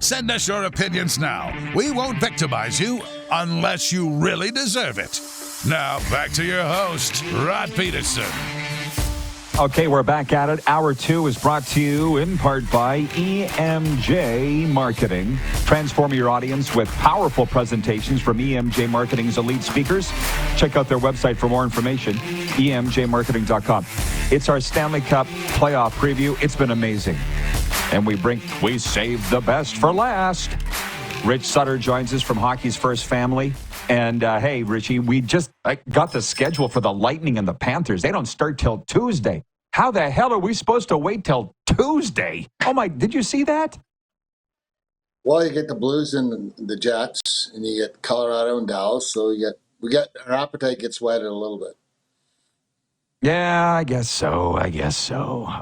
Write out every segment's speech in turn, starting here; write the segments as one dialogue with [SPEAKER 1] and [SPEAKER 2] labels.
[SPEAKER 1] Send us your opinions now. We won't victimize you unless you really deserve it. Now, back to your host, Rod Pedersen.
[SPEAKER 2] Okay, we're back at it. Hour 2 is brought to you in part by EMJ Marketing. Transform your audience with powerful presentations from EMJ Marketing's elite speakers. Check out their website for more information, emjmarketing.com. It's our Stanley Cup playoff preview. It's been amazing. And we saved the best for last. Rich Sutter joins us from Hockey's First Family. And, hey, Richie, we just got the schedule for the Lightning and the Panthers. They don't start till Tuesday. How the hell are we supposed to wait till Tuesday? Oh, my, did you see that?
[SPEAKER 3] Well, you get the Blues and the Jets, and you get Colorado and Dallas. So our appetite gets whetted a little bit.
[SPEAKER 2] Yeah, I guess so.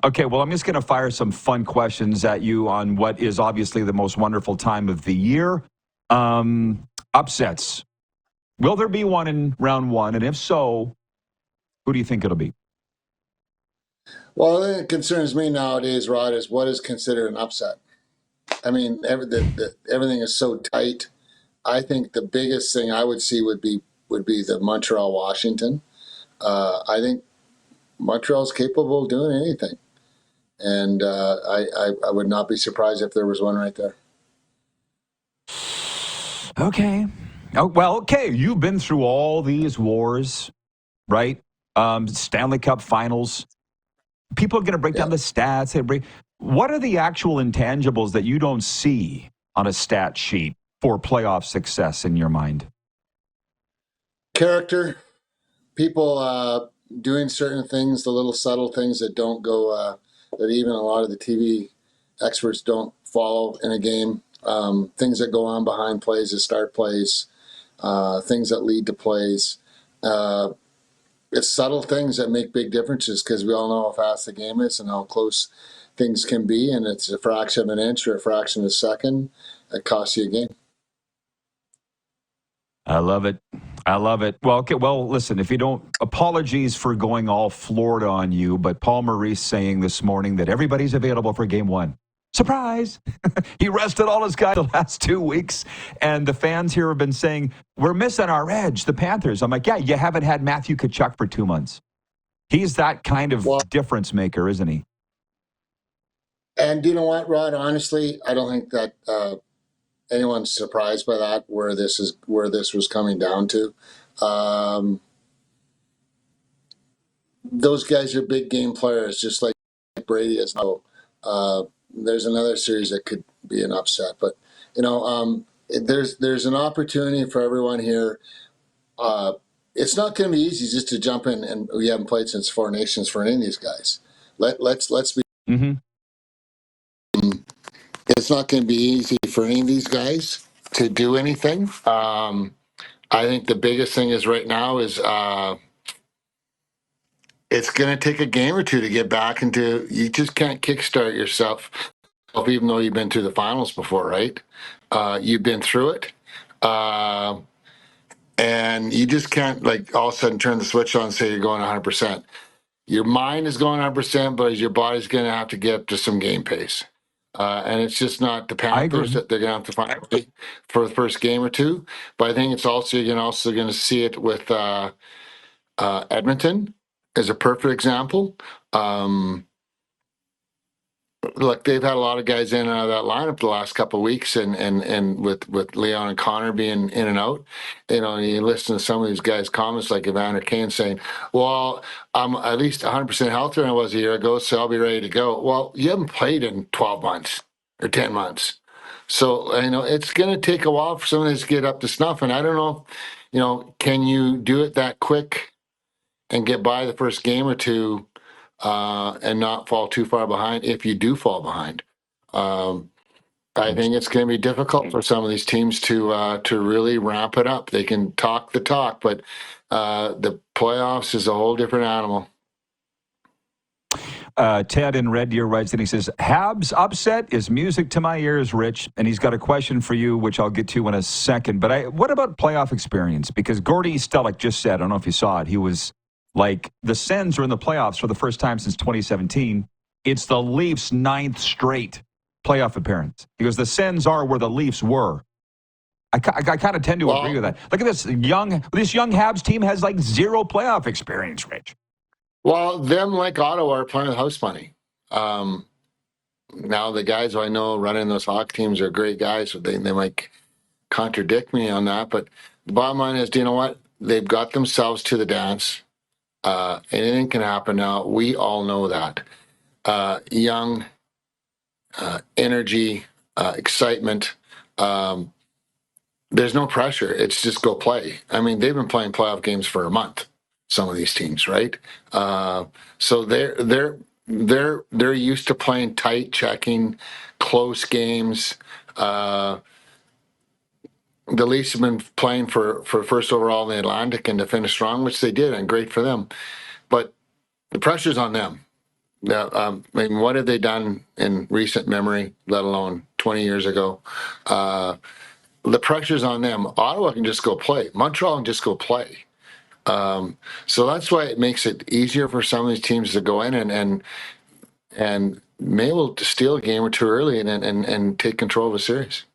[SPEAKER 2] Okay, well, I'm just going to fire some fun questions at you on what is obviously the most wonderful time of the year. Upsets. Will there be one in round 1? And if so, who do you think it'll be?
[SPEAKER 3] Well, the thing that concerns me nowadays, Rod, is what is considered an upset. I mean, everything is so tight. I think the biggest thing I would see would be the Montreal-Washington. I think Montreal's capable of doing anything. And I would not be surprised if there was one right there.
[SPEAKER 2] Okay. Oh, well, okay. You've been through all these wars, right? Stanley Cup finals. People are going to break down the stats. What are the actual intangibles that you don't see on a stat sheet for playoff success in your mind?
[SPEAKER 3] Character. People doing certain things, the little subtle things that don't go, that even a lot of the TV experts don't follow in a game. Things that go on behind plays, that start plays, things that lead to plays. It's subtle things that make big differences because we all know how fast the game is and how close things can be, and it's a fraction of an inch or a fraction of a second that costs you a game.
[SPEAKER 2] I love it. Well, okay. Well, listen, if you don't, apologies for going all Florida on you, but Paul Maurice saying this morning that everybody's available for game 1. Surprise! He rested all his guys the last 2 weeks, and the fans here have been saying, we're missing our edge, the Panthers. I'm like, yeah, you haven't had Matthew Tkachuk for 2 months. He's that kind of difference maker, isn't he?
[SPEAKER 3] And you know what, Rod? Honestly, I don't think that anyone's surprised by that, where this was coming down to. Those guys are big game players, just like Brady is now. There's another series that could be an upset, but there's an opportunity for everyone here. It's not going to be easy just to jump in, and we haven't played since Four Nations for any of these guys. Let's be.
[SPEAKER 2] Mm-hmm.
[SPEAKER 3] It's not going to be easy for any of these guys to do anything. I think the biggest thing is right now is it's going to take a game or two to get back into. You just can't kickstart yourself, even though you've been through the finals before, right? You've been through it, and you just can't all of a sudden turn the switch on and say you're going 100%. Your mind is going 100%, but your body's going to have to get up to some game pace. And it's just not the Panthers that they're going to have to find for the first game or two. But I think it's also you're also going to see it with Edmonton as a perfect example. Look, they've had a lot of guys in and out of that lineup the last couple of weeks, and with Leon and Connor being in and out, you listen to some of these guys' comments like Evander Kane saying, well, I'm at least 100% healthier than I was a year ago, so I'll be ready to go. Well, you haven't played in 12 months or 10 months. So, it's going to take a while for some of this to get up to snuff, and I don't know, can you do it that quick and get by the first game or two and not fall too far behind if you do fall behind? I think it's going to be difficult for some of these teams to really ramp it up. They can talk the talk, but the playoffs is a whole different animal.
[SPEAKER 2] Ted in Red Deer writes and he says, Habs upset is music to my ears, Rich. And he's got a question for you, which I'll get to in a second. But what about playoff experience? Because Gordy Stellick just said, I don't know if you saw it, he was like, the Sens are in the playoffs for the first time since 2017. It's the Leafs' 9th straight. playoff appearance. He goes, the Sens are where the Leafs were. I kind of tend to agree with that. Look at this young Habs team has like zero playoff experience, Rich.
[SPEAKER 3] Well, them like Ottawa are playing with house money. Now the guys I know running those hockey teams are great guys, so they might contradict me on that. But the bottom line is, do you know what? They've got themselves to the dance. Anything can happen now. We all know that. Young, energy, excitement. There's no pressure. It's just go play. I mean, they've been playing playoff games for a month. Some of these teams, right? So they're used to playing tight, checking, close games. The Leafs have been playing for first overall in the Atlantic and to finish strong, which they did, and great for them. But the pressure's on them. Now, I mean, what have they done in recent memory, let alone 20 years ago? The pressure's on them. Ottawa can just go play. Montreal can just go play. So that's why it makes it easier for some of these teams to go in and may able to steal a game or two early and take control of a series.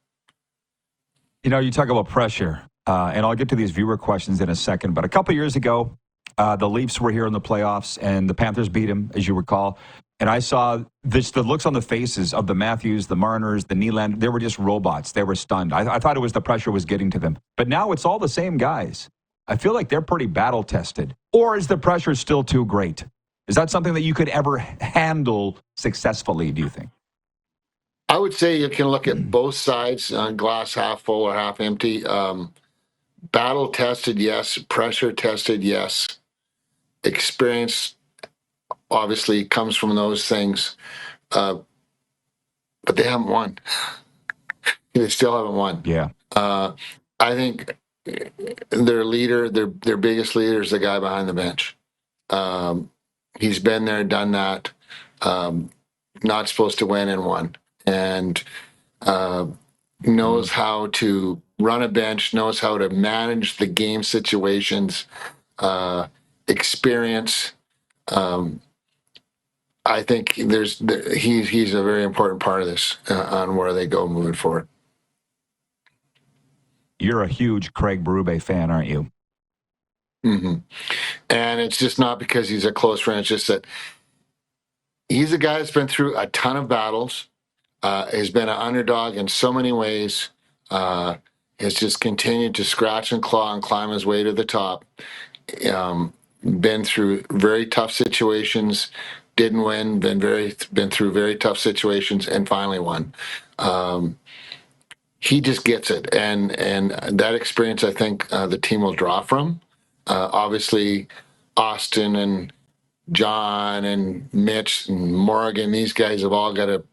[SPEAKER 2] You know, you talk about pressure, and I'll get to these viewer questions in a second, but a couple years ago, the Leafs were here in the playoffs, and the Panthers beat them, as you recall. And I saw the looks on the faces of the Matthews, the Marners, the Nylander. They were just robots. They were stunned. I thought it was the pressure was getting to them. But now it's all the same guys. I feel like they're pretty battle-tested. Or is the pressure still too great? Is that something that you could ever handle successfully, do you think?
[SPEAKER 3] I would say you can look at both sides, glass half full or half empty. Battle-tested, yes. Pressure-tested, yes. Experience, obviously, comes from those things. But they haven't won. They still haven't won.
[SPEAKER 2] Yeah.
[SPEAKER 3] I think their leader, their biggest leader is the guy behind the bench. He's been there, done that. Not supposed to win and won. And knows how to run a bench, knows how to manage the game situations, experience. I think he's a very important part of this on where they go moving forward.
[SPEAKER 2] You're a huge Craig Berube fan, aren't you?
[SPEAKER 3] Mm-hmm. And it's just not because he's a close friend. It's just that he's a guy that's been through a ton of battles, has been an underdog in so many ways, has just continued to scratch and claw and climb his way to the top. Been through very tough situations, didn't win, been through very tough situations, and finally won. He just gets it, and that experience, I think, the team will draw from. Obviously, Austin and John and Mitch and Morgan, these guys have all got to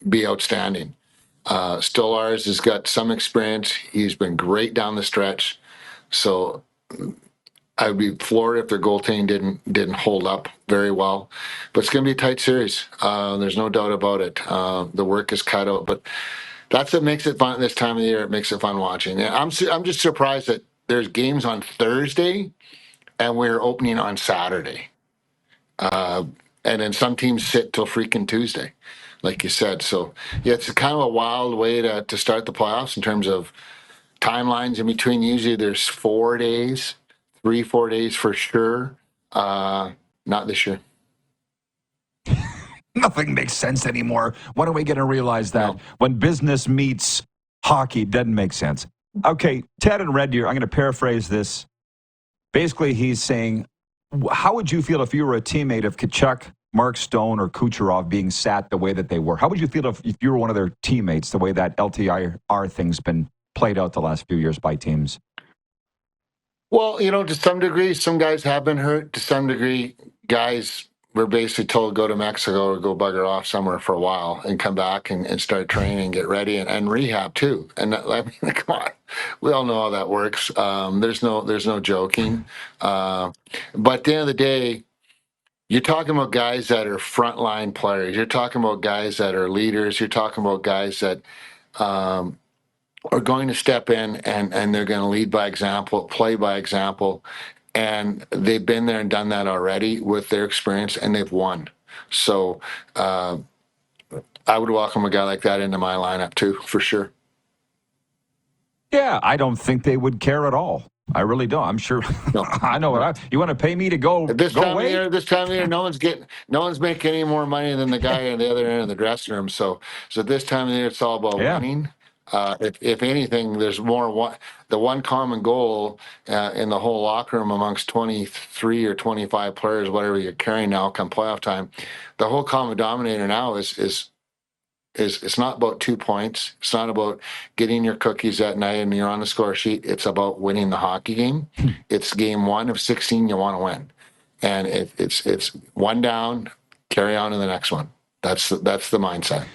[SPEAKER 3] be outstanding. Stolarz has got some experience. He's been great down the stretch. So I would be floored if their goaltending didn't hold up very well. But it's going to be a tight series. There's no doubt about it. The work is cut out, but that's what makes it fun this time of the year. It makes it fun watching. And I'm just surprised that there's games on Thursday and we're opening on Saturday. And then some teams sit till freaking Tuesday, like you said. So, yeah, it's kind of a wild way to start the playoffs in terms of timelines in between. Usually there's 4 days, 3-4 days for sure. Not this year.
[SPEAKER 2] Nothing makes sense anymore. When are we going to realize that? No. When business meets hockey, it doesn't make sense. Okay, Ted and Red Deer, I'm going to paraphrase this. Basically, he's saying, how would you feel if you were a teammate of Tkachuk, Mark Stone, or Kucherov being sat the way that they were? How would you feel if you were one of their teammates, the way that LTIR thing's been played out the last few years by teams?
[SPEAKER 3] Well, to some degree, some guys have been hurt. To some degree, guys were basically told to go to Mexico or go bugger off somewhere for a while and come back and start training, get ready, and rehab too. And I mean, come on, we all know how that works. There's no joking. But at the end of the day, you're talking about guys that are frontline players. You're talking about guys that are leaders. You're talking about guys that are going to step in and they're going to lead by example, play by example. And they've been there and done that already with their experience, and they've won. So I would welcome a guy like that into my lineup too, for sure.
[SPEAKER 2] Yeah, I don't think they would care at all. I really don't. I'm sure.
[SPEAKER 3] No,
[SPEAKER 2] I know
[SPEAKER 3] no.
[SPEAKER 2] what you want to pay me to go
[SPEAKER 3] At this time of
[SPEAKER 2] away?
[SPEAKER 3] year, no one's making any more money than the guy on the other end of the dressing room. So at this time of the year, it's all about
[SPEAKER 2] Yeah.
[SPEAKER 3] winning. If anything, there's the one common goal in the whole locker room amongst 23 or 25 players, whatever you're carrying now, come playoff time. The whole common denominator now is it's not about 2 points. It's not about getting your cookies that night and you're on the score sheet. It's about winning the hockey game. It's game 1 of 16 you want to win, and it's one down, carry on to the next one. That's the mindset.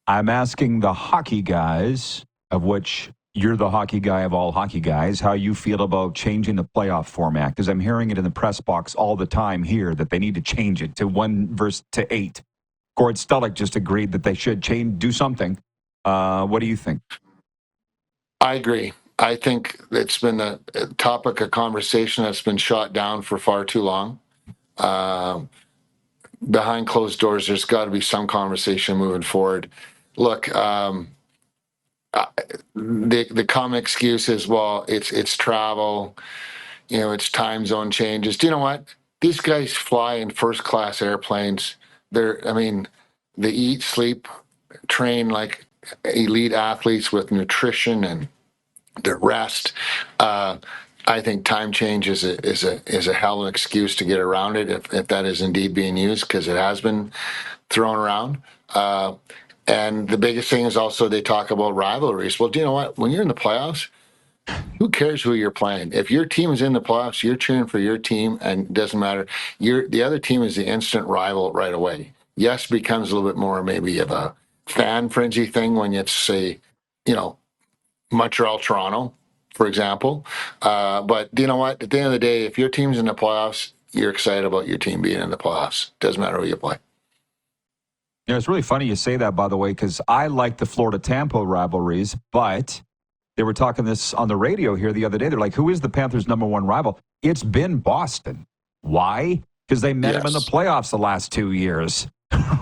[SPEAKER 2] I'm asking the hockey guys, of which you're the hockey guy of all hockey guys, how you feel about changing the playoff format, because I'm hearing it in the press box all the time here that they need to change it to 1-8. Gord Stellick just agreed that they should do something. What do you think?
[SPEAKER 3] I agree. I think it's been a topic of conversation that's been shot down for far too long. Behind closed doors, there's got to be some conversation moving forward. Look, the common excuse is, well, it's travel, it's time zone changes. Do you know what? These guys fly in first class airplanes. They eat, sleep, train like elite athletes with nutrition and their rest. I think time change is a hell of an excuse to get around it if that is indeed being used, because it has been thrown around. And the biggest thing is also they talk about rivalries. Well, do you know what? When you're in the playoffs, who cares who you're playing? If your team is in the playoffs, you're cheering for your team, and it doesn't matter. The other team is the instant rival right away. Yes, becomes a little bit more maybe of a fan frenzy thing when it's, say, Montreal, Toronto, for example. But you know what? At the end of the day, if your team's in the playoffs, you're excited about your team being in the playoffs. Doesn't matter who you play.
[SPEAKER 2] It's really funny you say that, by the way, because I like the Florida-Tampa rivalries, but they were talking this on the radio here the other day. They're like, who is the Panthers' number one rival? It's been Boston. Why? Because they met them in the playoffs the last 2 years,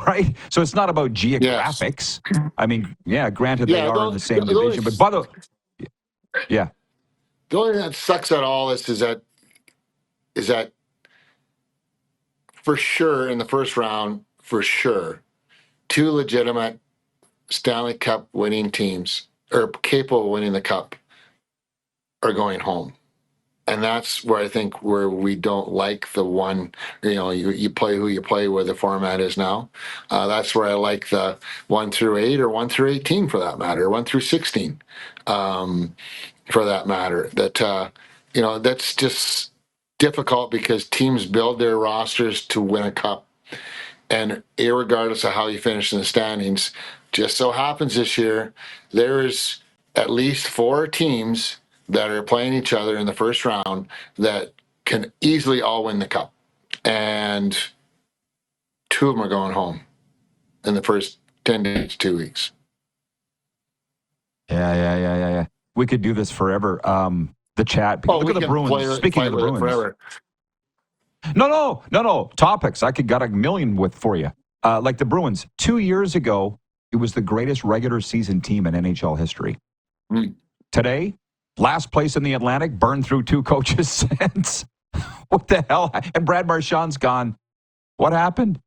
[SPEAKER 2] right? So it's not about geographics. Yes. I mean, granted, they are in the same division, but by the yeah.
[SPEAKER 3] The only thing that sucks at all is that for sure in the first round, for sure, 2 legitimate Stanley Cup winning teams, or capable of winning the cup, are going home. And that's where I think where we don't like the one, you play who you play, where the format is now. That's where I like the 1-8 or 1-18 for that matter, 1-16 for that matter. That's just difficult because teams build their rosters to win a cup. And irregardless of how you finish in the standings, just so happens this year, there's at least 4 teams that are playing each other in the first round that can easily all win the cup. And 2 of them are going home in the first 10 days, 2 weeks.
[SPEAKER 2] Yeah. We could do this forever. The chat. Look at the Bruins. Speaking of the Bruins. Forever. No. Topics. I got a million for you. Like the Bruins. 2 years ago, it was the greatest regular season team in NHL history. Today, last place in the Atlantic, burned through 2 coaches since. What the hell? And Brad Marchand's gone. What happened?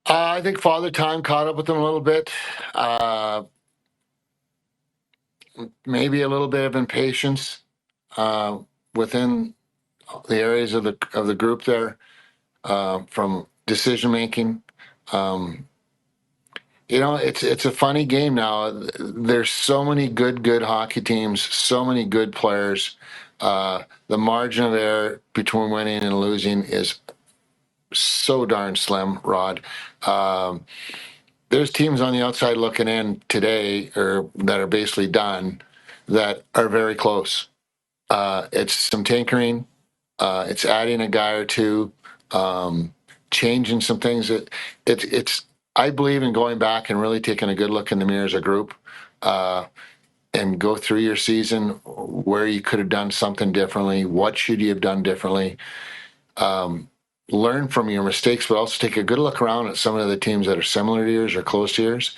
[SPEAKER 3] I think Father Time caught up with them a little bit. Maybe a little bit of impatience within the areas of the group there, from decision making. It's a funny game now. There's so many good hockey teams, so many good players. The margin of error between winning and losing is so darn slim, Rod. There's teams on the outside looking in today, or that are basically done, that are very close. It's some tinkering. It's adding a guy or two, changing some things. It's. I believe in going back and really taking a good look in the mirror as a group, and go through your season, where you could have done something differently. What should you have done differently? learn from your mistakes, but also take a good look around at some of the teams that are similar to yours or close to yours,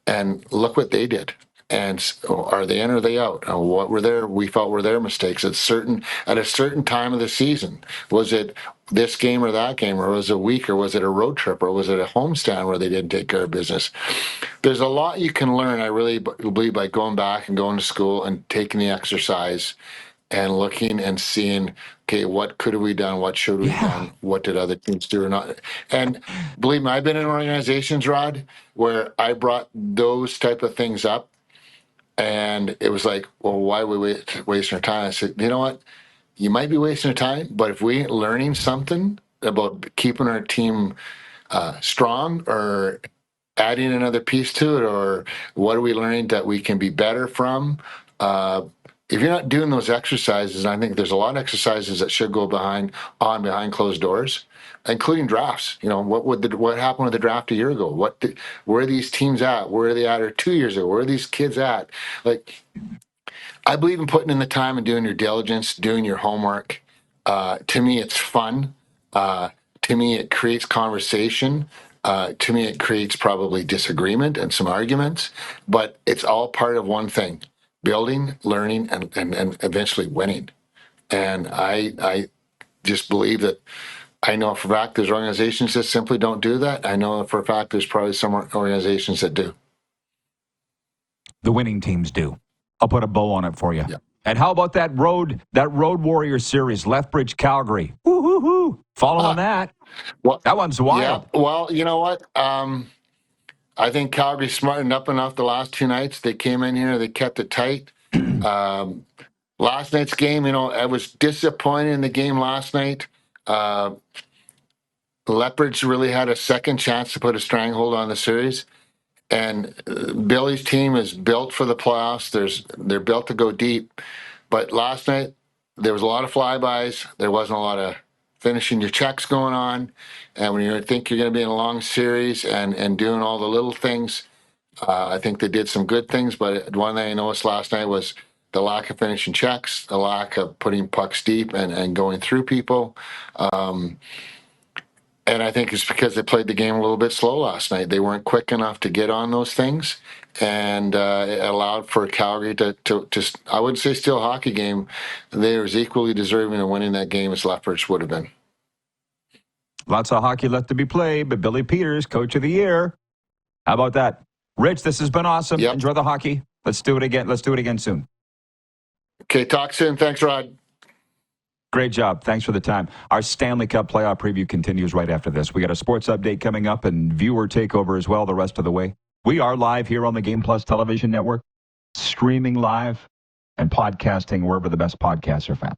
[SPEAKER 3] and look what they did. And are they in or are they out? What we felt were their mistakes at a certain time of the season? Was it this game or that game, or was it a week, or was it a road trip, or was it a homestand where they didn't take care of business? There's a lot you can learn, I really believe, by going back and going to school and taking the exercise and looking and seeing, okay, what could have we done? What should we have done? What did other teams do or not? And believe me, I've been in organizations, Rod, where I brought those type of things up, and it was like, well, why are we wasting our time? I said, you know what? You might be wasting your time, but if we ain't learning something about keeping our team strong, or adding another piece to it, or what are we learning that we can be better from? If you're not doing those exercises, and I think there's a lot of exercises that should go behind closed doors, including drafts. You know, what happened with the draft a year ago? Where are these teams at? Where are they at? Or 2 years ago, where are these kids at? Like, I believe in putting in the time and doing your diligence, doing your homework. To me, it's fun. To me, it creates conversation. To me, it creates probably disagreement and some arguments, but it's all part of one thing: building, learning, and eventually winning. And I just believe that. I know for a fact there's organizations that simply don't do that. I know for a fact there's probably some organizations that do.
[SPEAKER 2] The winning teams do. I'll put a bow on it for you.
[SPEAKER 3] Yeah.
[SPEAKER 2] And how about that road Warrior series, Lethbridge, Calgary? Woo-hoo-hoo. Following that.
[SPEAKER 3] Well,
[SPEAKER 2] that one's wild.
[SPEAKER 3] Yeah. Well, you know what? I think Calgary smartened up enough the last 2 nights. They came in here, they kept it tight. Last night's game, I was disappointed in the game last night. Leopards really had a second chance to put a stranglehold on the series. And Billy's team is built for the playoffs. They're built to go deep. But last night, there was a lot of flybys. There wasn't a lot of finishing your checks going on. And when you think you're going to be in a long series and doing all the little things, I think they did some good things. But one thing I noticed last night was the lack of finishing checks, the lack of putting pucks deep and going through people. And I think it's because they played the game a little bit slow last night. They weren't quick enough to get on those things, and it allowed for Calgary to I wouldn't say steal a hockey game. They were as equally deserving of winning that game as Lethbridge would have been.
[SPEAKER 2] Lots of hockey left to be played, but Billy Peters, Coach of the Year. How about that? Rich, this has been awesome.
[SPEAKER 3] Yep.
[SPEAKER 2] Enjoy the hockey. Let's do it again. Let's do it again soon.
[SPEAKER 3] Okay, talk soon. Thanks, Rod.
[SPEAKER 2] Great job. Thanks for the time. Our Stanley Cup playoff preview continues right after this. We got a sports update coming up and viewer takeover as well the rest of the way. We are live here on the Game Plus Television Network, streaming live and podcasting wherever the best podcasts are found.